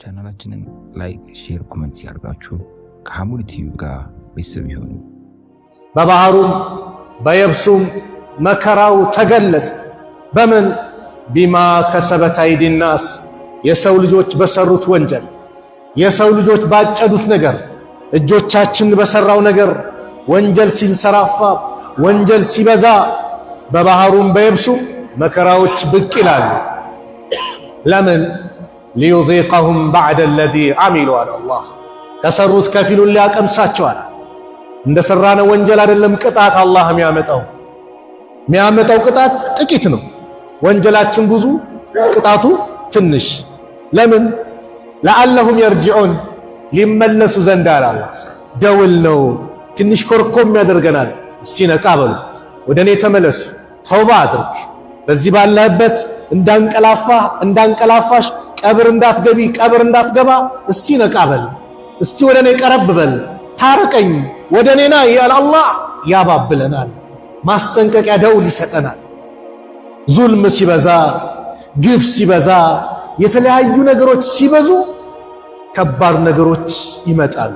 ቻናላችንን ላይክ፣ ሼር፣ ኮሜንት ያርጋችሁ ከሐሙድ ቲቪ ጋር ቤተሰብ ይሁኑ። በባህሩም በየብሱም መከራው ተገለጸ። በምን ቢማ ከሰበት አይዲ ናስ የሰው ልጆች በሰሩት ወንጀል፣ የሰው ልጆች ባጨዱት ነገር፣ እጆቻችን በሰራው ነገር ወንጀል ሲንሰራፋ፣ ወንጀል ሲበዛ በባህሩም በየብሱም መከራዎች ብቅ ይላሉ። ለምን ሊዩዚቀሁም ባዕደ አለዚ አሚሉ አለ አላህ። ከሰሩት ከፊሉን ሊያቀምሳቸዋል። እንደሰራነው ወንጀል አይደለም ቅጣት አላህ የሚያመጣው ቅጣት ጥቂት ነው። ወንጀላችን ብዙ፣ ቅጣቱ ትንሽ። ለምን ለዓለሁም የርጅዑን ሊመለሱ ዘንድ አለ አላህ። ደውል ነው፣ ትንሽ ኮርኮም ያደርገናል። እስቲ ነቃ በሉ፣ ወደ እኔ ተመለሱ፣ ተውባ አድርግ። በዚህ ባለህበት እንዳንቀላፋሽ ቀብር እንዳትገቢ፣ ቀብር እንዳትገባ፣ እስቲ ነቃ በል፣ እስቲ ወደ እኔ ቀረብ በል፣ ታረቀኝ፣ ወደ እኔና ያለ አላህ ያባብለናል። ማስጠንቀቂያ ደውል ይሰጠናል። ዙልም ሲበዛ፣ ግፍ ሲበዛ፣ የተለያዩ ነገሮች ሲበዙ ከባድ ነገሮች ይመጣሉ።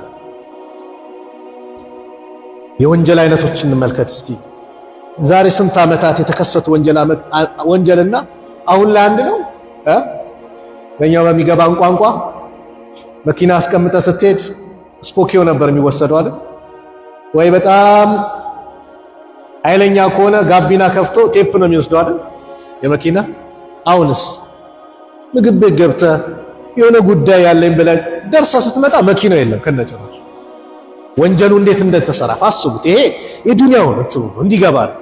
የወንጀል አይነቶችን እንመልከት እስቲ። ዛሬ ስንት ዓመታት የተከሰቱ ወንጀልና አሁን ላይ አንድ ነው። በእኛው በሚገባን ቋንቋ መኪና አስቀምጠ ስትሄድ ስፖኪዮ ነበር የሚወሰደው አይደል? ወይ በጣም ኃይለኛ ከሆነ ጋቢና ከፍቶ ቴፕ ነው የሚወስደው አይደል? የመኪና አሁንስ ምግብ ቤት ገብተህ የሆነ ጉዳይ ያለኝ ብለህ ደርሰህ ስትመጣ መኪናው የለም ከነጭራሹ። ወንጀሉ እንዴት እንደተሰራ አስቡት። ይሄ የዱንያው ነው እንዲገባ ነው።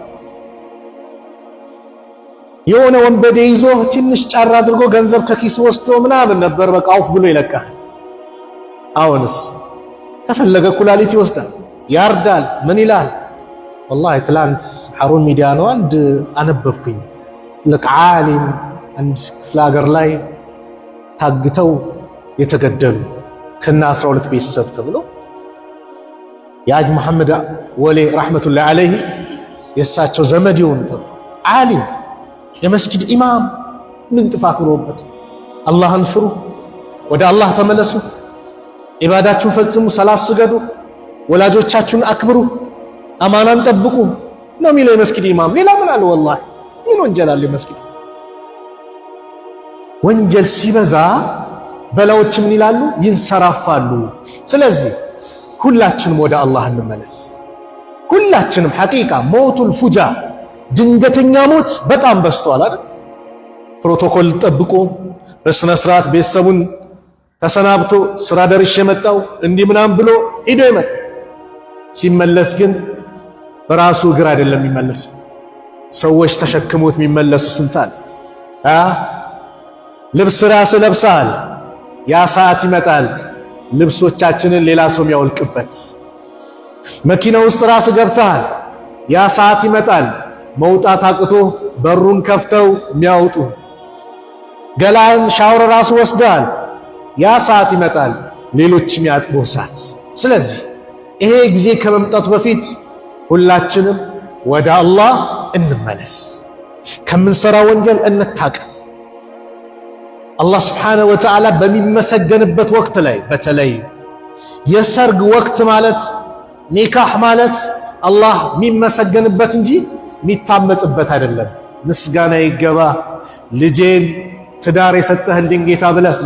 የሆነ ወንበዴ ይዞ ትንሽ ጫራ አድርጎ ገንዘብ ከኪስ ወስዶ ምናምን ነበር በቃ አውፍ ብሎ ይለቃል። አሁንስ ከፈለገ ኩላሊት ይወስዳል፣ ያርዳል፣ ምን ይላል። ወላሂ ትላንት ሐሩን ሚዲያ ነው አንድ አነበብኩኝ። ልክ ዓሊም አንድ ክፍለ ሀገር ላይ ታግተው የተገደሉ ከና 12 ቤተሰብ ተብሎ የሐጅ መሐመድ ወሌ ረሕመቱላሂ ዐለይሂ የእሳቸው ዘመድ ይሆኑ ተብሎ ዓሊም የመስጊድ ኢማም ምን ጥፋት ኖሮበት? አላህን ፍሩ፣ ወደ አላህ ተመለሱ፣ ኢባዳችሁን ፈጽሙ፣ ሰላት ስገዱ፣ ወላጆቻችሁን አክብሩ፣ አማናን ጠብቁ ነው የሚለው የመስጊድ ኢማም። ሌላ ምን አለ? ወላሂ ምን ወንጀል አለ መስጊድ? ወንጀል ሲበዛ በላዎች ምን ይላሉ? ይንሰራፋሉ። ስለዚህ ሁላችንም ወደ አላህ እንመለስ። ሁላችንም ሐቂቃ ሞቱል ፉጃ ድንገተኛ ሞት በጣም በዝቷል አይደል? ፕሮቶኮል ጠብቆ በስነ ስርዓት ቤተሰቡን ተሰናብቶ ስራ ደርሼ መጣው እንዲህ ምናምን ብሎ ሄዶ ይመጣል። ሲመለስ ግን በራሱ እግር አይደለም የሚመለስ፣ ሰዎች ተሸክሞት የሚመለሱ ስንታል። ልብስ ራስ ለብሳል፣ ያ ሰዓት ይመጣል ልብሶቻችንን ሌላ ሰው የሚያወልቅበት። መኪና ውስጥ ራስ ገብተሃል፣ ያ ሰዓት ይመጣል መውጣት አቅቶ በሩን ከፍተው የሚያወጡ። ገላን ሻወር ራስ ወስደሃል፣ ያ ሰዓት ይመጣል ሌሎች የሚያጥቡ ሰዓት። ስለዚህ ይሄ ጊዜ ከመምጣቱ በፊት ሁላችንም ወደ አላህ እንመለስ፣ ከምንሰራ ወንጀል እንታቀም። አላህ ስብሓነሁ ወተዓላ በሚመሰገንበት ወቅት ላይ በተለይ የሰርግ ወቅት ማለት ኒካህ ማለት አላህ የሚመሰገንበት እንጂ የሚታመጽበት አይደለም። ምስጋና ይገባ ልጄን ትዳር የሰጠህልኝ ጌታ ብለህ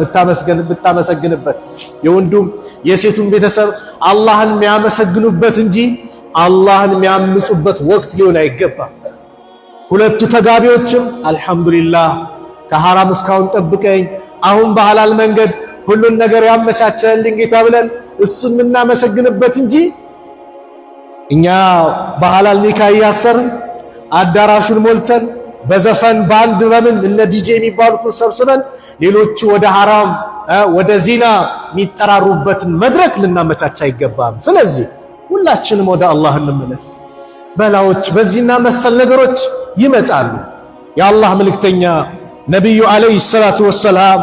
የምታመሰግንበት፣ የወንዱም የሴቱም ቤተሰብ አላህን የሚያመሰግኑበት እንጂ አላህን የሚያምጹበት ወቅት ሊሆን አይገባም። ሁለቱ ተጋቢዎችም አልሐምዱሊላህ ከሐራም እስካሁን ጠብቀኝ፣ አሁን በሐላል መንገድ ሁሉን ነገር ያመቻቸልኝ ጌታ ብለን እሱን የምናመሰግንበት እንጂ እኛ በሐላል ኒካ እያሰርን አዳራሹን ሞልተን በዘፈን ባንድ በምን እነ ዲጄ የሚባሉትን ሰብስበን ሌሎቹ ወደ ሐራም ወደ ዚና የሚጠራሩበትን መድረክ ልናመቻች አይገባም። ስለዚህ ሁላችንም ወደ አላህ እንመለስ። በላዎች በዚህና መሰል ነገሮች ይመጣሉ። የአላህ መልእክተኛ ነቢዩ ዓለይሂ ሰላቱ ወሰላም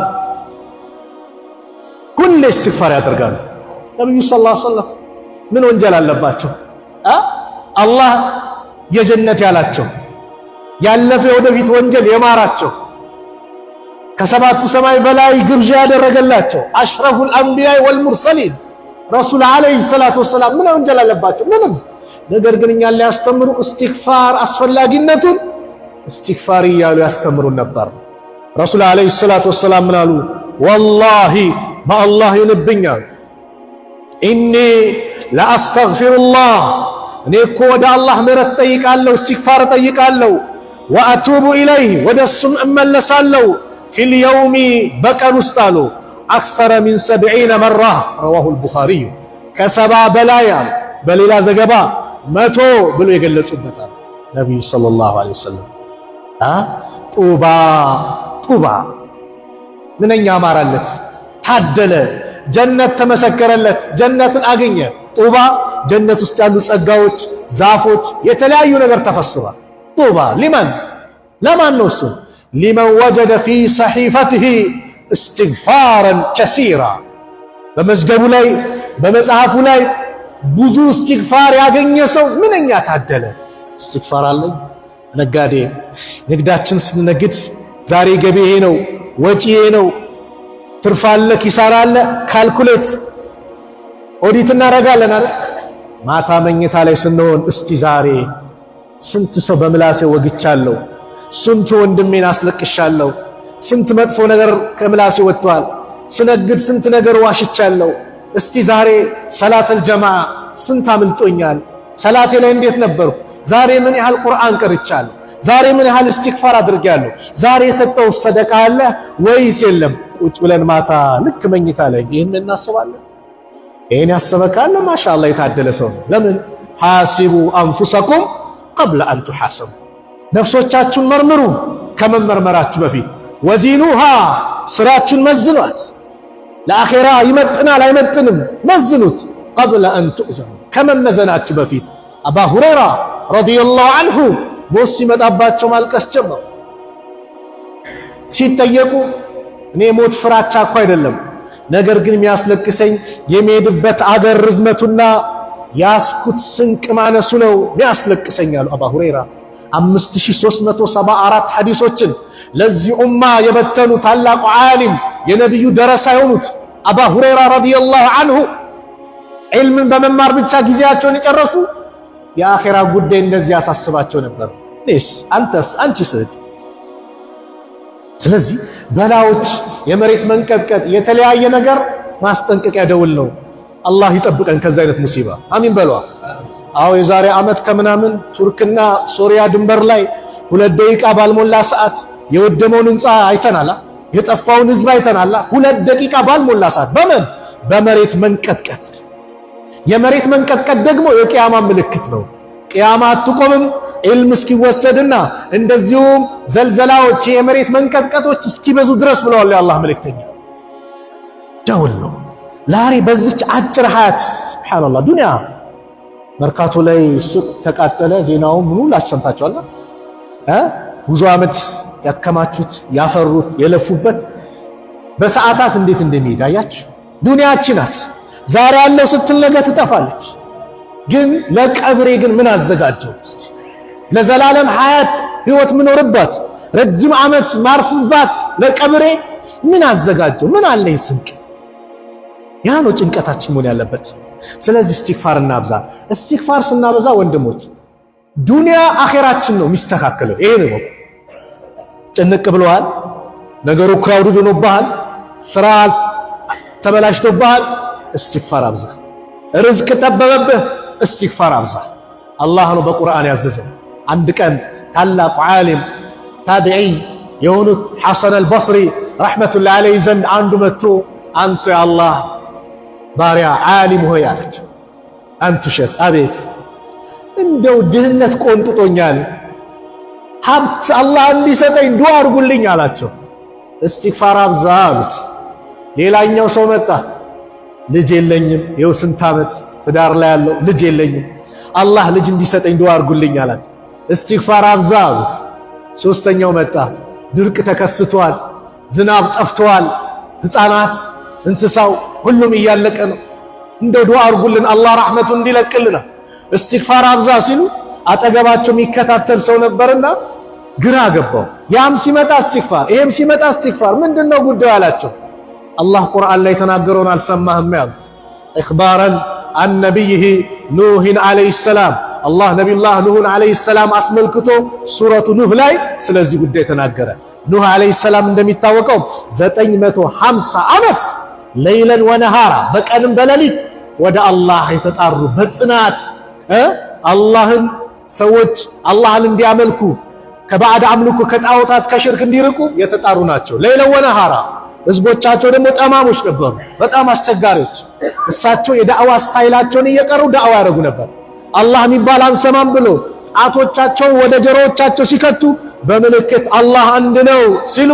ሁሌ ኢስቲግፋር ያደርጋሉ። ነቢዩ ሰለላሁ ዐለይሂ ወሰለም ምን ወንጀል አለባቸው? አላህ የጀነት ያላቸው ያለፈ ወደፊት ወንጀል የማራቸው ከሰባቱ ሰማይ በላይ ግብዣ ያደረገላቸው አሽረፉል አንቢያ ወልሙርሰሊን ረሱል አለይሂ ሰላቱ ወሰላም ምን ወንጀል አለባቸው? ምንም። ነገር ግን እኛን ሊያስተምሩ እስትግፋር አስፈላጊነቱን እስትግፋር እያሉ ያስተምሩን ነበር። ረሱል አለይሂ ሰላቱ ወሰላም ምን አሉ? ወላሂ በአላህ ይሁንብኛል ኢኒ ለአስተግፊሩላህ እኔ እኮ ወደ አላህ ምህረት ጠይቃለሁ፣ እስትግፋር ጠይቃለሁ፣ ወአቱቡ ኢለይህ ወደ እሱም እመለሳለሁ ፊል የውሚ በቀን ውስጥ አሉ አክሰረ ሚን 70 መራ ረዋሁል ቡኻሪ ከሰባ በላይ አሉ። በሌላ ዘገባ 100 ብሎ የገለጹበታል ነቢዩ ሰለላሁ ዐለይሂ ወሰለም። ጡባ ጡባ ምንኛ አማራለት፣ ታደለ፣ ጀነት ተመሰከረለት፣ ጀነትን አገኘ። ጡባ ጀነት ውስጥ ያሉ ጸጋዎች፣ ዛፎች፣ የተለያዩ ነገር ተፈስሯል። ጡባ ሊመን ለማን ነው? እሱ ሊመን ወጀደ ፊ ሰሒፈቲሂ እስትግፋረን ከሲራ በመዝገቡ ላይ በመጽሐፉ ላይ ብዙ እስትግፋር ያገኘ ሰው ምንኛ ታደለ። እስትግፋር አለኝ ነጋዴ፣ ንግዳችን ስንነግድ ዛሬ ገቢ ይሄ ነው፣ ወጪ ይሄ ነው፣ ትርፍ አለ፣ ኪሳራ አለ፣ ካልኩሌት ኦዲት እናደርጋለን አይደል? ማታ መኝታ ላይ ስንሆን እስቲ ዛሬ ስንት ሰው በምላሴ ወግቻለሁ፣ ስንት ወንድሜን አስለቅሻለሁ፣ ስንት መጥፎ ነገር ከምላሴ ወጥቷል፣ ስነግድ ስንት ነገር ዋሽቻለሁ። እስቲ ዛሬ ሰላተል ጀማዓ ስንት አምልጦኛል፣ ሰላቴ ላይ እንዴት ነበርኩ፣ ዛሬ ምን ያህል ቁርአን ቀርቻለሁ፣ ዛሬ ምን ያህል እስትግፋር አድርጌያለሁ፣ ዛሬ የሰጠው ሰደቃ አለ ወይስ የለም? ቁጭ ብለን ማታ ልክ መኝታ ላይ ይህን እናስባለን። ይህን ያሰበ ካለ ማሻአላህ የታደለ ሰው ነው። ለምን ሐሲቡ አንፉሰኩም ቀብለ አን ቱሐሰቡ፣ ነፍሶቻችሁን መርምሩ ከመመርመራችሁ በፊት። ወዚኑሃ ስራችሁን መዝኗት፣ ለአኼራ ይመጥናል አይመጥንም መዝኑት። ቀብለ አን ቱእዘኑ ከመመዘናችሁ በፊት። አባ ሁረይራ ረዲየላሁ ዐንሁ ሞት ሲመጣባቸው ማልቀስ ጀመሩ። ሲጠየቁ እኔ ሞት ፍራቻ እኮ አይደለም፣ ነገር ግን የሚያስለቅሰኝ የሚሄድበት አገር ርዝመቱና ያስኩት ስንቅ ማነሱ ነው የሚያስለቅሰኝ አሉ አባ ሁረይራ። 5374 ሐዲሶችን ለዚህ ኡማ የበተኑ ታላቁ ዓሊም የነቢዩ ደረሳ የሆኑት አባ ሁረይራ ረዲየላሁ ዐንሁ ዒልምን በመማር ብቻ ጊዜያቸውን የጨረሱ የአኼራ ጉዳይ እንደዚህ ያሳስባቸው ነበር። እኔስ አንተስ አንቺስ እህት? ስለዚህ በላዎች፣ የመሬት መንቀጥቀጥ፣ የተለያየ ነገር ማስጠንቀቂያ ደውል ነው። አላህ ይጠብቀን ከዛ አይነት ሙሲባ አሚን በሏ። አዎ የዛሬ ዓመት ከምናምን ቱርክና ሶሪያ ድንበር ላይ 2 ደቂቃ ባልሞላ ሰዓት የወደመውን ህንፃ አይተናላ፣ የጠፋውን ህዝብ አይተናላ። 2 ደቂቃ ባልሞላ ሰዓት በምን በመሬት መንቀጥቀጥ። የመሬት መንቀጥቀጥ ደግሞ የቂያማ ምልክት ነው። ቂያማ አትቆምም ዒልም እስኪወሰድና እንደዚሁም ዘልዘላዎች የመሬት መንቀጥቀጦች እስኪበዙ ድረስ ብለዋል የአላህ መልእክተኛ። ደውል ነው ዛሬ በዚች አጭር ሀያት። ሱብሃንአላህ ዱንያ መርካቶ ላይ ሱቅ ተቃጠለ፣ ዜናው ምኑ ላሰምታችኋል። ብዙ ዓመት ያከማቹት ያፈሩት የለፉበት በሰዓታት እንዴት እንደሚሄድ አያችሁ። ዱንያችን ናት። ዛሬ ያለው ስትል ነገ ትጠፋለች። ግን ለቀብሬ ግን ምን አዘጋጀው? እስቲ ለዘላለም ሀያት ህይወት ምኖርባት ረጅም ዓመት ማርፍባት ለቀብሬ ምን አዘጋጀው? ምን አለኝ ስንቅ? ያ ነው ጭንቀታችን መሆን ያለበት። ስለዚህ እስትግፋር እናብዛ። እስትግፋር ስናበዛ ወንድሞች ዱንያ አኼራችን ነው የሚስተካከለው። ይሄ ነው ጭንቅ ብለዋል፣ ነገሩ ክራውድ ሆኖብሃል፣ ስራ ተበላሽቶብሃል፣ እስትግፋር አብዛ። ርዝቅ ጠበበብህ፣ እስትግፋር አብዛ። አላህ ነው በቁርአን ያዘዘው። አንድ ቀን ታላቁ ዓሊም ታቢዒ የሆኑት ሐሰን አልበስሪ ረሕመቱላሂ ዐለይሂ ዘንድ አንዱ መጥቶ አንተ የአላህ ባሪያ ዓሊም ሆይ አላቸው። አንቱ ሼኽ፣ አቤት፣ እንደው ድህነት ቆንጥጦኛል፣ ሀብት አላህ እንዲሰጠኝ ዱዓ አድርጉልኝ አላቸው። እስትግፋር አብዛ አሉት። ሌላኛው ሰው መጣ፣ ልጅ የለኝም፣ ይኸው ስንት ዓመት ትዳር ላይ ያለው ልጅ የለኝም፣ አላህ ልጅ እንዲሰጠኝ ዱዓ አድርጉልኝ አላቸው። እስትግፋር አብዛ አሉት። ሶስተኛው መጣ፣ ድርቅ ተከስቷል፣ ዝናብ ጠፍቷል፣ ሕፃናት እንስሳው ሁሉም እያለቀ ነው፣ እንደ ዱዓ አድርጉልን አላህ ረሕመቱን እንዲለቅልና እስትግፋር አብዛ ሲሉ አጠገባቸው የሚከታተል ሰው ነበርና ግራ ገባው። ያም ሲመጣ እስትግፋር፣ ይሄም ሲመጣ እስትግፋር። ምንድነው ጉዳዩ አላቸው። አላህ ቁርአን ላይ ተናገረውን አልሰማህም ያሉት ኢኽባረን አን ነቢይህ ኑህን ዓለይሂ ሰላም አላህ ነቢዩላህ ኑህን ዓለይሂ ሰላም አስመልክቶ ሱረቱ ኑህ ላይ ስለዚህ ጉዳይ ተናገረ። ኑህ ዓለይሂ ሰላም እንደሚታወቀው 950 ዓመት ለይለን ወነሃራ በቀንም በሌሊት ወደ አላህ የተጣሩ በጽናት አላህን ሰዎች አላህን እንዲያመልኩ ከባዕድ አምልኮ ከጣዖታት ከሽርክ እንዲርቁ የተጣሩ ናቸው። ለይለን ወነሃራ ህዝቦቻቸው ደግሞ ጠማሞች ነበሩ፣ በጣም አስቸጋሪዎች። እሳቸው የዳዕዋ ስታይላቸውን እየቀሩ ዳዕዋ ያደርጉ ነበር። አላህ የሚባል አንሰማም ብሎ ጣቶቻቸውን ወደ ጆሮዎቻቸው ሲከቱ በምልክት አላህ አንድ ነው ሲሉ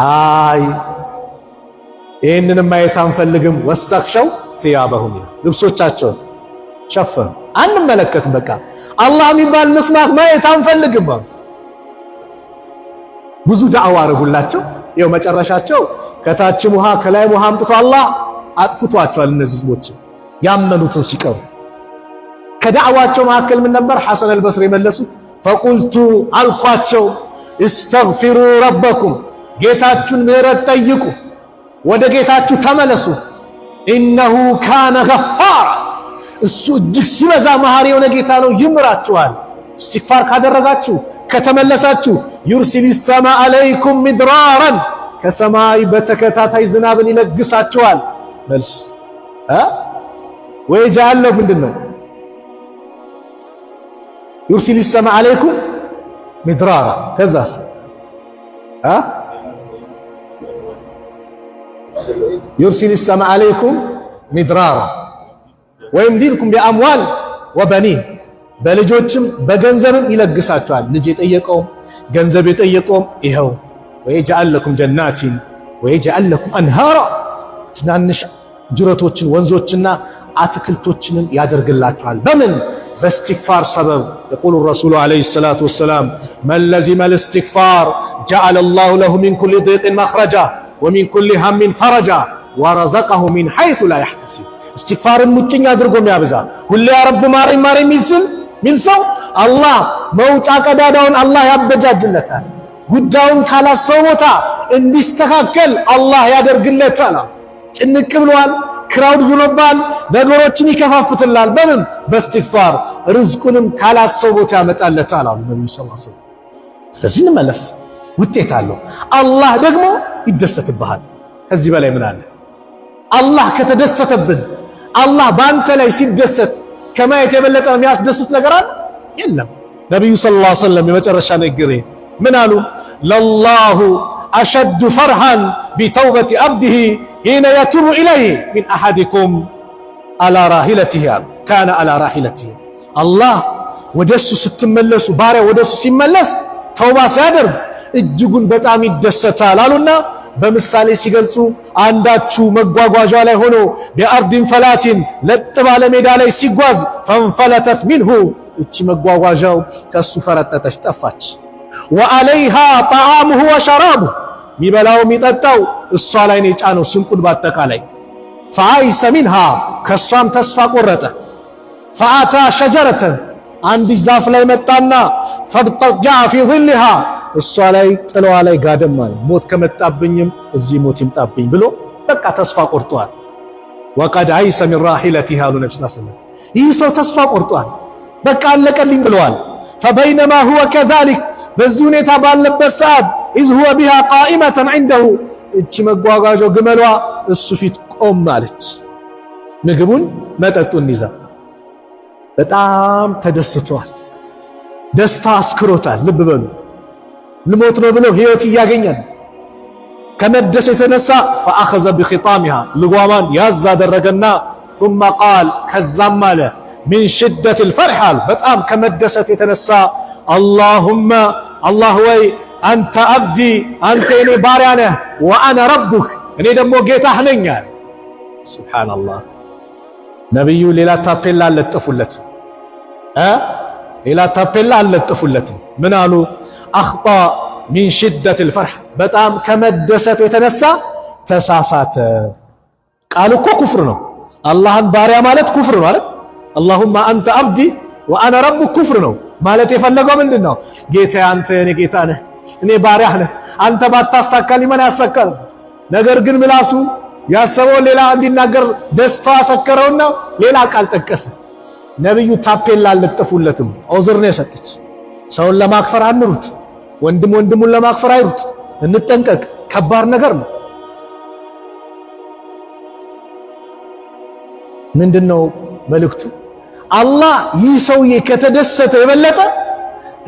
አይ ይህንንም ማየት አንፈልግም። ወስተክሸው ሲያበሁም ልብሶቻቸውን ሸፈኑ። አንመለከትም፣ በቃ አላህ የሚባል መስማት ማየት አንፈልግም። ብዙ ዳዕዋ አረጉላቸው። ይኸው መጨረሻቸው ከታችም ውሃ ከላይም ውሃ አምጥቶ አላህ አጥፍቷቸዋል። እነዚህ ህዝቦች ያመኑትን ሲቀሩ ከዳዕዋቸው መካከል ምን ነበር? ሐሰን አልበስሪ የመለሱት ፈቁልቱ አልኳቸው እስተግፊሩ ረበኩም ጌታችሁን ምህረት ጠይቁ፣ ወደ ጌታችሁ ተመለሱ። ኢነሁ ካነ ገፋራ እሱ እጅግ ሲበዛ መሐሪ የሆነ ጌታ ነው፣ ይምራችኋል። እስትግፋር ካደረጋችሁ ከተመለሳችሁ ዩርሲል ሰማ አለይኩም ሚድራራን ከሰማይ በተከታታይ ዝናብን ይለግሳችኋል። መልስ ወይጃለው ምንድነው? ዩርሲል ሰማ አለይኩም ሚድራራ ከዛስ ዩርሲል ሰማ አለይኩም ሚድራራ ወይምዲድኩም ቢአምዋል ወበኒን በልጆችም በገንዘብም ይለግሳቸዋል። ልጅ የጠየቀውም ገንዘብ የጠየቀውም ይኸው ወየጅዐል ለኩም ጀናቲን ወየጅዐል ለኩም አንሃራ ትናንሽ ጅረቶችን ወንዞችና አትክልቶችንም ያደርግላቸዋል። በምን? በእስትግፋር ሰበብ። የቁሉ ረሱሉ ዓለይሂ ሰላቱ ወሰላም መን ለዚመ ልእስትግፋር ጀዐለ ላሁ ለሁ ሚን ኩሊ ዲቅን መኽረጃ ወሚን ኩሊ ሀሚን ፈረጃ ወረዘቀሁ ሚን ሐይሱ ላ ያሕተሲብ። እስትግፋርን ሙጭኝ አድርጎ የሚያበዛ ሁሌ ያ ረብ ማረኝ ማረኝ ሚል ሰው አላህ መውጫ ቀዳዳውን አላህ ያበጃጅለታል። ጉዳዩን ካላሰው ቦታ እንዲስተካከል አላህ ያደርግለታል። ጭንቅ ብሏል፣ ክራውድ ብሎባል፣ ነገሮችን ይከፋፍትላል። በምን? በእስትግፋር። ርዝቁንም ካላሰው ቦታ ያመጣለታል አሉ ነብዩ ሰለላሁ ዐለይሂ ወሰለም። ስለዚህ እንመለስ፣ ውጤት አለው። አላህ ደግሞ ይደሰትብሃል። ከዚህ በላይ ምን አለ? አላህ ከተደሰተብን አላህ በአንተ ላይ ሲደሰት ከማየት የበለጠ የሚያስደስት ነገር አለ? የለም። ነብዩ ሰለላሁ ዐለይሂ ወሰለም የመጨረሻ ንግግር ምን አሉ? ለላሁ አሸዱ ፈርሃን ቢተውበቲ አብዲሂ ሂነ የቱቡ ኢለይህ ሚን አሐዲኩም አላ ራሂለቲሂ አሉ። ካነ አላ ራሂለቲሂ አላህ ወደሱ ስትመለሱ ባሪያ ወደሱ ሲመለስ ተውባ ሲያደርግ እጅጉን በጣም ይደሰታል አሉና በምሳሌ ሲገልጹ አንዳችሁ መጓጓዣ ላይ ሆኖ ቢአርዲን ፈላቲን ለጥ ባለ ሜዳ ላይ ሲጓዝ ፈንፈለተት ሚንሁ እቺ መጓጓዣው ከሱ ፈረጠጠች ጠፋች። ወአለይሃ ጣዓሙሁ ወሸራቡሁ ሚበላው ሚጠጣው እሷ ላይ ነው የጫነው ስንቁን ባጠቃላይ። ፈአይሰ ሚንሃ ከሷም ተስፋ ቆረጠ። ፈአታ ሸጀረተን አንዲት ዛፍ ላይ መጣና ፈድጠጃ ፊ ظልሃ እሷ ላይ ጥለዋ ላይ ጋደም አለ። ሞት ከመጣብኝም እዚህ ሞት ይምጣብኝ ብሎ በቃ ተስፋ ቆርጧል። ወቀድ አይሰ ሚን ራሂለቲሂ አሉ ነብዩ ሰለላሁ ዐለይሂ ወሰለም። ይህ ሰው ተስፋ ቆርጧል፣ በቃ አለቀልኝ ብለዋል። ፈበይነማ ሁወ ከዛሊክ በዚህ ሁኔታ ባለበት ሰዓት ኢዝ ሁወ ቢሃ ቃኢመተን ዐንደሁ እቺ መጓጓዣው ግመሏ እሱ ፊት ቆም አለች። ምግቡን መጠጡን ይዛ በጣም ተደስተዋል። ደስታ አስክሮታል። ልብ በሉ ልሞት ነው ብሎ ህይወት እያገኘን ከመደሰት የተነሳ ፈአኸዘ ቢኺጣሚሃ ልጓማን ያዝ አደረገና ثم قال ከዛም አለ ሚን ሽደት الفرح በጣም ከመደሰት የተነሳ اللهم አላህ ወይ አንተ አብዲ አንተ የኔ ባሪያ ነህ፣ ወአና ረቡክ እኔ ደግሞ ጌታህ ነኝ። ሱብሃንአላህ። ነብዩ ሌላ ታፔላ አለጠፉለት ሌላ ታፔላ አለጠፉለት። ምን አሉ? አኽጣ ሚን ሽደት الفرح በጣም ከመደሰቱ የተነሳ ተሳሳተ። ቃል እኮ ኩፍር ነው። አላህን ባሪያ ማለት ኩፍር ነው አይደል? اللهم አንተ አብዲ ወአና ረቡክ ኩፍር ነው። ማለት የፈለገው ምንድነው? ጌታ አንተ የኔ ጌታ ነህ፣ እኔ ባሪያህ ነህ፣ አንተ ባታሳካልኝ ማን ያሳካል? ነገር ግን ምላሱ ያሰበው ሌላ እንዲናገር ደስታው አሰከረውና ሌላ ቃል ጠቀሰ። ነብዩ ታፔላ አልለጠፉለትም፣ ዑዝር ነው የሰጡት። ሰውን ለማክፈር አንሩጥ፣ ወንድም ወንድሙን ለማክፈር አይሩጥ፣ እንጠንቀቅ። ከባድ ነገር ነው። ምንድነው መልእክቱ? አላህ ይህ ሰውዬ ከተደሰተ የበለጠ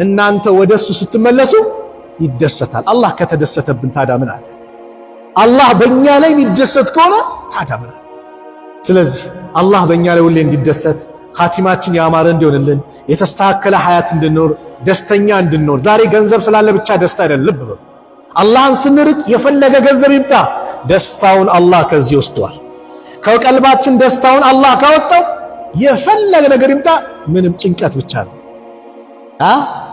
እናንተ ወደሱ ስትመለሱ ይደሰታል። አላህ ከተደሰተብን ታዲያ ምን አለ? አላህ በእኛ ላይ የሚደሰት ከሆነ ታዲያ ምን አለ? ስለዚህ አላህ በእኛ ላይ ሁሌ እንዲደሰት፣ ኻቲማችን ያማረ እንዲሆንልን፣ የተስተካከለ ሐያት እንድንኖር፣ ደስተኛ እንድንኖር። ዛሬ ገንዘብ ስላለ ብቻ ደስታ አይደለም። ልብ በሉ፣ አላህን ስንርቅ የፈለገ ገንዘብ ይምጣ ደስታውን አላህ ከዚህ ወስዷል። ከቀልባችን ደስታውን አላህ ካወጣው የፈለገ ነገር ይምጣ ምንም ጭንቀት ብቻ ነው።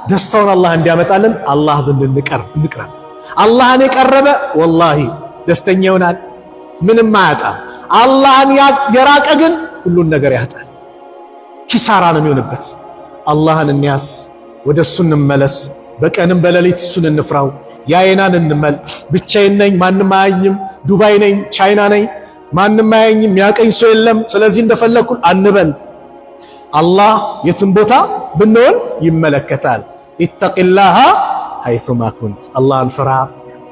ደስታውን አላህ እንዲያመጣልን አላህ ዘንድ እንቅረብ። አላህን የቀረበ ወላሂ ደስተኛ ይሆናል፣ ምንም አያጣም። አላህን የራቀ ግን ሁሉን ነገር ያጣል፣ ኪሳራ ነው የሚሆንበት። አላህን እንያዝ፣ ወደሱ እንመለስ። በቀንም በሌሊት እሱን እንፍራው። ያየናን እንመል። ብቻዬን ነኝ ማንም አያኝም፣ ዱባይ ነኝ ቻይና ነኝ ማንም አያኝም፣ ያቀኝ ሰው የለም፣ ስለዚህ እንደፈለኩ አንበል። አላህ የትም ቦታ ብንሆን ይመለከታል። ኢተቂላሃ ሐይሱማ ኩንት፣ አላህን ፍራ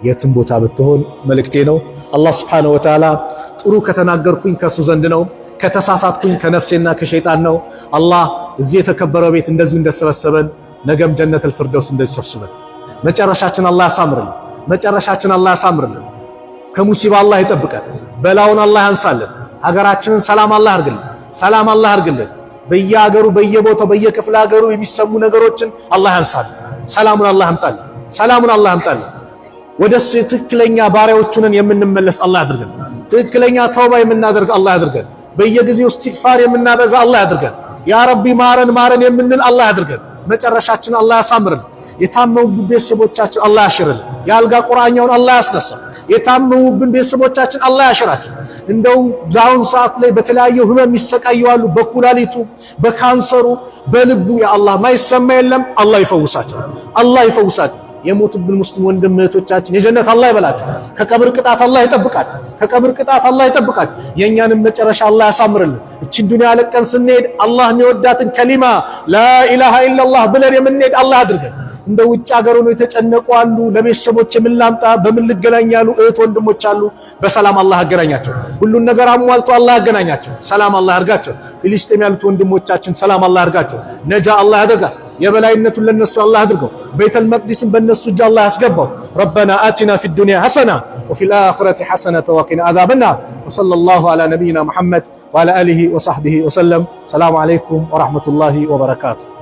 የትም ቦታ ብትሆን መልእክቴ ነው። አላህ ሱብሓነሁ ወተዓላ ጥሩ ከተናገርኩኝ ከሱ ዘንድ ነው፣ ከተሳሳትኩኝ ከነፍሴና ከሸይጣን ነው። አላህ እዚህ የተከበረው ቤት እንደዚህ እንደሰበሰበን ነገም ጀነተል ፊርደውስ እንደዚህ ሰብስበን መጨረሻችን አላህ ያሳምርልን። መጨረሻችን አላህ ያሳምርልን። ከሙሲባ አላህ ይጠብቀን። በላውን አላህ ያንሳልን። ሀገራችንን ሰላም አላህ ያርግልን። ሰላም አላህ ያርግልን። በየሀገሩ በየቦታው በየክፍለ ሀገሩ የሚሰሙ ነገሮችን አላህ ያንሳልን። ሰላሙን አላህ ያምጣልን። ሰላሙን አላህ ያምጣልን። ወደሱ ትክክለኛ ባሪያዎቹን የምንመለስ አላህ ያድርገን። ትክክለኛ ተውባ የምናደርግ አላህ ያድርገን። በየጊዜው ኢስቲግፋር የምናበዛ አላህ ያድርገን። ያ ረቢ ማረን ማረን የምንል አላህ ያድርገን። መጨረሻችን አላህ ያሳምርን። የታመሙብን ቤተሰቦቻችን አላህ ያሽርን። የአልጋ ቁራኛውን አላህ ያስነሳው። የታመሙብን ቤተሰቦቻችን አላህ ያሽራቸው። እንደው ዛውን ሰዓት ላይ በተለያየ ህመም ይሰቃያሉ፣ በኩላሊቱ፣ በካንሰሩ፣ በልቡ ያ አላህ ማይሰማ የለም። አላህ ይፈውሳቸው። አላህ ይፈውሳቸው። የሞቱብን ሙስሊም ወንድም እህቶቻችን የጀነት አላህ ይበላቸው። ከቀብር ቅጣት አላህ ይጠብቃል። ከቀብር ቅጣት አላህ ይጠብቃል። የኛንም መጨረሻ አላህ ያሳምርልን። እቺን ዱንያ ለቀን ስንሄድ አላህ የሚወዳትን ከሊማ ላኢላሃ ኢላላህ ብለን የምንሄድ አላህ አድርገን። እንደ ውጭ ሀገር ሆነው የተጨነቁ አሉ፣ ለቤተሰቦች ምን ላምጣ በምን ልገናኝ ያሉ እህት ወንድሞች አሉ። በሰላም አላህ ያገናኛቸው። ሁሉን ነገር አሟልቶ አላህ ያገናኛቸው። ሰላም አላህ ያርጋቸው። ፊሊስጤም ያሉት ወንድሞቻችን ሰላም አላህ ያርጋቸው። ነጃ አላህ ያደርጋል። የበላይነቱን ለነሱ አላህ አድርገው። ቤተል መቅዲስን በነሱ እጅ አላህ ያስገባው። ረበና አቲና ፊ ዱንያ ሐሰና ወፊል አኺረቲ ሐሰነተ ወቂና አዛበና ወሰለላሁ ዐላ ነቢይና ሙሐመድ ወዐላ አሊሂ ወሰሕቢሂ ወሰለም። ሰላሙ ዐለይኩም ወረሕመቱላሂ ወበረካቱሁ።